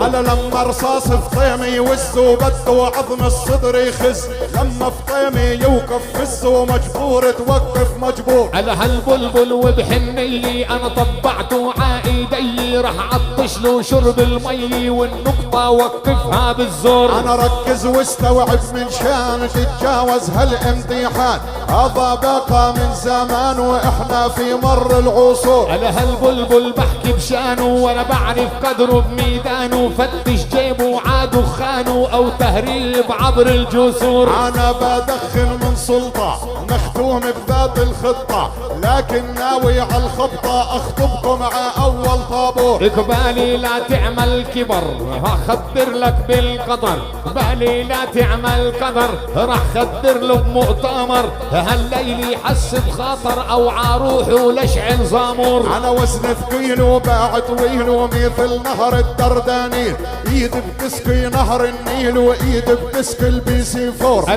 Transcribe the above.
على لما رصاص في طيمي يوز وبده عظم الصدر يخز، لما في طيمي يوقف فز ومجبور توقف مجبور. على هالبلبل وبحنية انا طبعته عايدي، راح عطش له شرب المي والنقطة وقفها بالزور. انا ركز واستوعب من شان تتجاوز هالامتحان، هذا بقى من زمان واحنا في مر العصور. على هالبلبل بحكي بشانه وانا بعرف قدره بميدانه، فتش جيبه عاد دخانه او تهريب عبر الجسور. انا بدخن من سلطة مختوم بذات الخطة، لكن ناوي على الخبطة اخطبكم مع اول طابور. اقبالي لا تعمل كبر هخدر لك بالقدر، اقبالي لا تعمل قدر راح خدر له بمؤتمر. هالليل يحس بخاطر او عروحه لشعل زامور. انا وزن ثقيل وباع طويل ومثل نهر الدردانيل، ايد بتسقي نهر النيل وايد بتسقي البي سي 4.